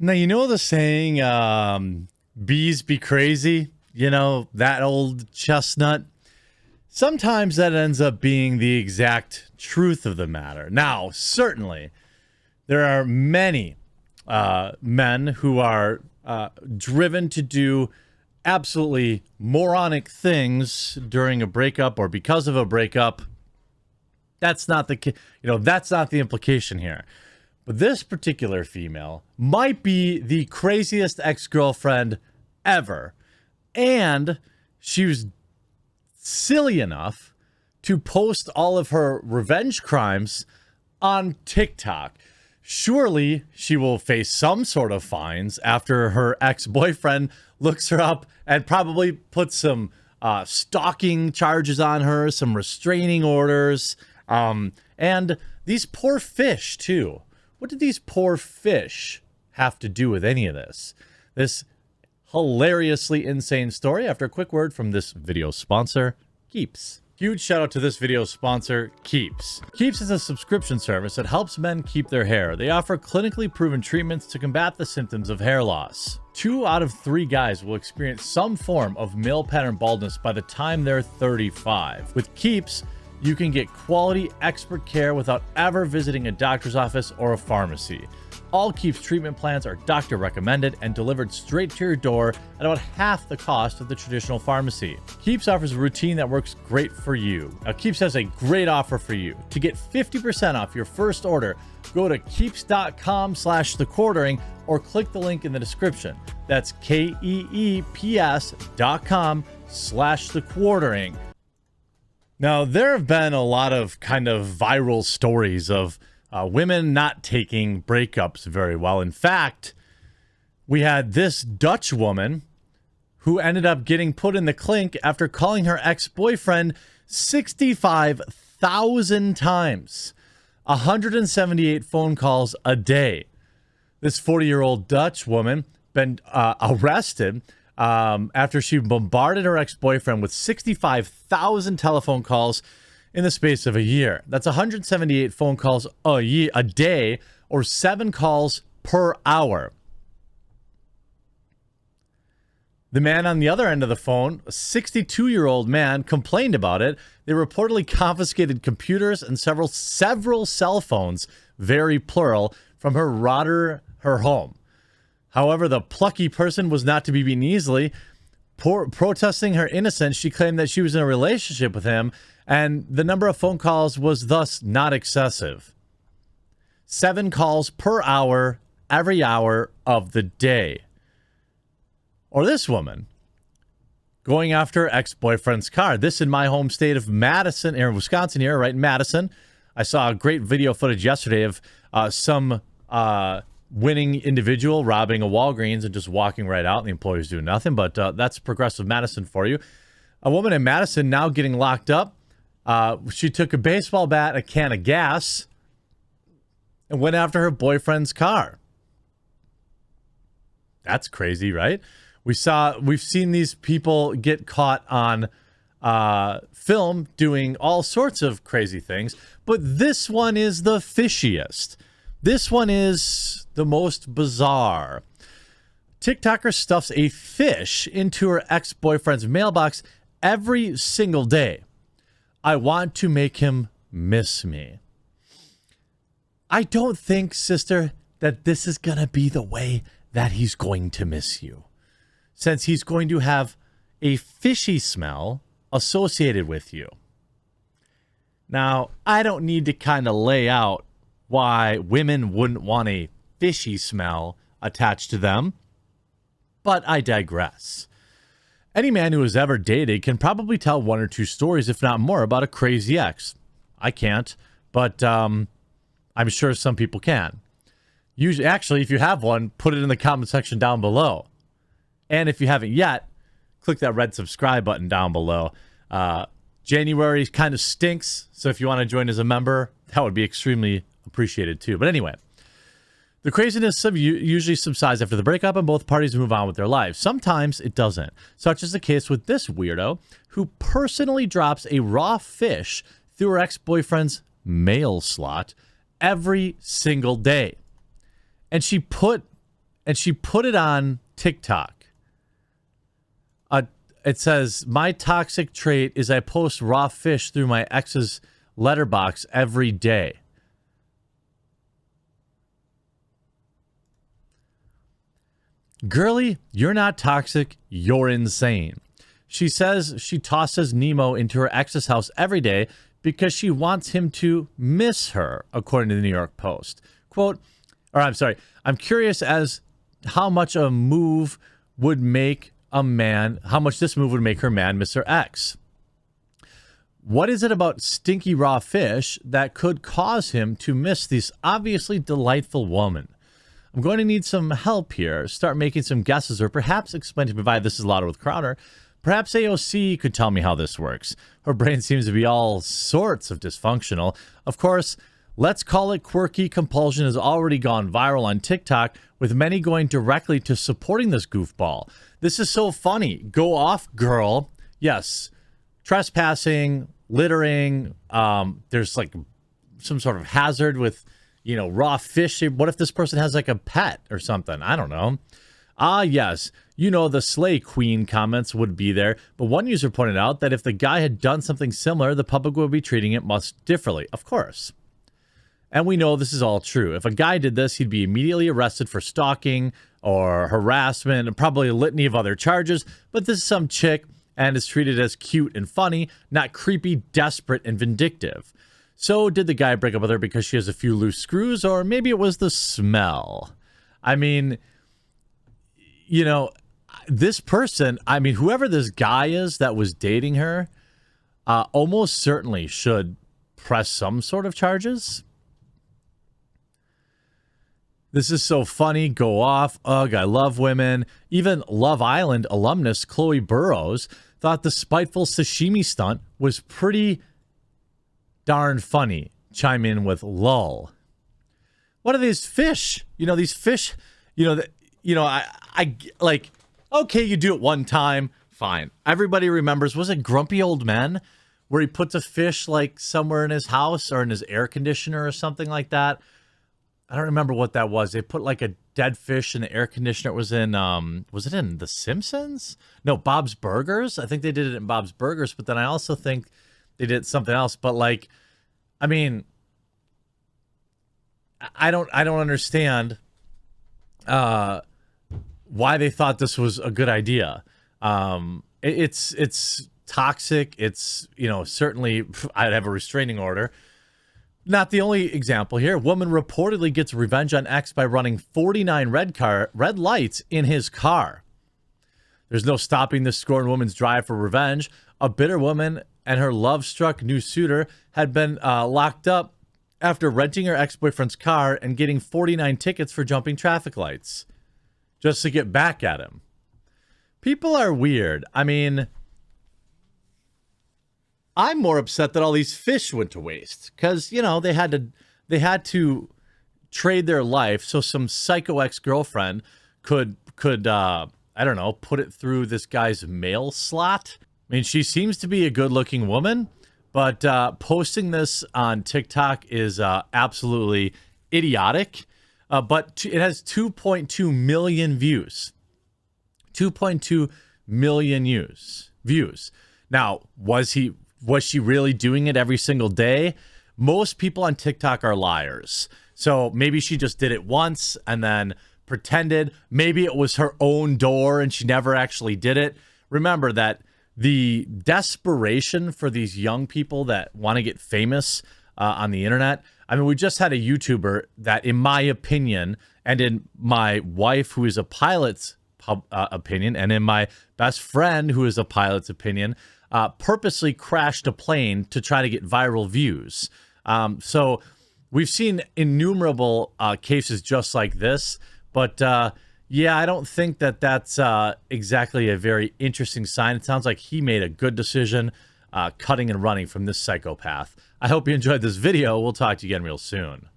Now, you know the saying, bees be crazy? You know, that old chestnut? Sometimes that ends up being the exact truth of the matter. Now, certainly, there are many men who are driven to do absolutely moronic things during a breakup or because of a breakup. That's not that's not the implication here. But this particular female might be the craziest ex-girlfriend ever. And she was silly enough to post all of her revenge crimes on TikTok. Surely she will face some sort of fines after her ex-boyfriend looks her up and probably puts some stalking charges on her, some restraining orders. And these poor fish, too. What did these poor fish have to do with any of this? This hilariously insane story after a quick word from this video sponsor, Keeps. Huge shout out to this video sponsor, Keeps. Keeps is a subscription service that helps men keep their hair. They offer clinically proven treatments to combat the symptoms of hair loss. 2 out of 3 guys will experience some form of male pattern baldness by the time they're 35. With Keeps, you can get quality expert care without ever visiting a doctor's office or a pharmacy. All Keeps treatment plans are doctor recommended and delivered straight to your door at about half the cost of the traditional pharmacy. Keeps offers a routine that works great for you. Now, Keeps has a great offer for you. To get 50% off your first order, go to keeps.com/thequartering or click the link in the description. That's keeps.com/thequartering. Now, there have been a lot of kind of viral stories of women not taking breakups very well. In fact, we had this Dutch woman who ended up getting put in the clink after calling her ex-boyfriend 65,000 times, 178 phone calls a day. This 40-year-old Dutch woman been arrested after she bombarded her ex-boyfriend with 65,000 telephone calls in the space of a year. That's 178 phone calls a day, or 7 calls per hour. The man on the other end of the phone, a 62-year-old man, complained about it. They reportedly confiscated computers and several cell phones, very plural, from her home. However, the plucky person was not to be beaten easily. Protesting her innocence, she claimed that she was in a relationship with him, and the number of phone calls was thus not excessive. 7 calls per hour, every hour of the day. Or this woman, going after her ex-boyfriend's car. This in my home state of Madison, or Wisconsin here, right in Madison. I saw a great video footage yesterday of some winning individual robbing a Walgreens and just walking right out, and the employees doing nothing. But that's progressive Madison for you. A woman in Madison now getting locked up. She took a baseball bat, a can of gas, and went after her boyfriend's car. That's crazy, right? We've seen these people get caught on film doing all sorts of crazy things, but this one is the fishiest. This one is the most bizarre. TikToker stuffs a fish into her ex-boyfriend's mailbox every single day. I want to make him miss me. I don't think, sister, that this is going to be the way that he's going to miss you, since he's going to have a fishy smell associated with you. Now, I don't need to kind of lay out why women wouldn't want a fishy smell attached to them, but I digress. Any man who has ever dated can probably tell 1 or 2 stories, if not more, about a crazy ex. I can't, but I'm sure some people can. Usually, actually, if you have one, put it in the comment section down below. And if you haven't yet, click that red subscribe button down below. January kind of stinks, so if you want to join as a member, that would be extremely appreciated too. But anyway, the craziness usually subsides after the breakup and both parties move on with their lives. Sometimes it doesn't, such is the case with this weirdo who personally drops a raw fish through her ex-boyfriend's mail slot every single day. And she put and she put it on TikTok. It says, my toxic trait is I post raw fish through my ex's letterbox every day. Girly, you're not toxic. You're insane. She says she tosses Nemo into her ex's house every day because she wants him to miss her, according to the New York Post. Quote, I'm curious as how much a move would make how much this move would make her man miss her ex. What is it about stinky raw fish that could cause him to miss this obviously delightful woman? I'm going to need some help here. Start making some guesses or perhaps explain to provide this is louder with Crowder. Perhaps AOC could tell me how this works. Her brain seems to be all sorts of dysfunctional. Of course, let's call it quirky. Compulsion has already gone viral on TikTok, with many going directly to supporting this goofball. This is so funny. Go off, girl. Yes. Trespassing, littering. There's like some sort of hazard with, raw fish. What if this person has like a pet or something? I don't know. Yes. The Slay Queen comments would be there. But one user pointed out that if the guy had done something similar, the public would be treating it much differently. Of course. And we know this is all true. If a guy did this, he'd be immediately arrested for stalking or harassment and probably a litany of other charges. But this is some chick and is treated as cute and funny, not creepy, desperate, and vindictive. So did the guy break up with her because she has a few loose screws, or maybe it was the smell? I mean, this person, whoever this guy is that was dating her, almost certainly should press some sort of charges. This is so funny. Go off. Ugh, I love women. Even Love Island alumnus Chloe Burrows thought the spiteful sashimi stunt was pretty darn funny. Chime in with lol. What are these fish? These fish, I like, okay, you do it one time. Fine. Everybody remembers, was it Grumpy Old Men where he puts a fish like somewhere in his house or in his air conditioner or something like that? I don't remember what that was. They put like a dead fish in the air conditioner. It was it in The Simpsons? No, Bob's Burgers. I think they did it in Bob's Burgers, but then I also think they did something else. But I don't understand why they thought this was a good idea. It's toxic. It's, certainly I'd have a restraining order. Not the only example here. Woman reportedly gets revenge on ex by running 49 red lights in his car. There's no stopping this scorned woman's drive for revenge. A bitter woman and her love-struck new suitor had been locked up after renting her ex-boyfriend's car and getting 49 tickets for jumping traffic lights just to get back at him. People are weird. I'm more upset that all these fish went to waste because, they had to trade their life so some psycho ex-girlfriend could I don't know, put it through this guy's mail slot. She seems to be a good-looking woman, but posting this on TikTok is absolutely idiotic. But it has 2.2 million views. 2.2 million views. Now, was she really doing it every single day? Most people on TikTok are liars. So maybe she just did it once and then pretended. Maybe it was her own door and she never actually did it. Remember that the desperation for these young people that want to get famous on the internet. We just had a YouTuber that, in my opinion, and in my wife, who is a pilot's opinion, and in my best friend, who is a pilot's opinion, purposely crashed a plane to try to get viral views. So we've seen innumerable cases just like this, but yeah, I don't think that that's exactly a very interesting sign. It sounds like he made a good decision cutting and running from this psychopath. I hope you enjoyed this video. We'll talk to you again real soon.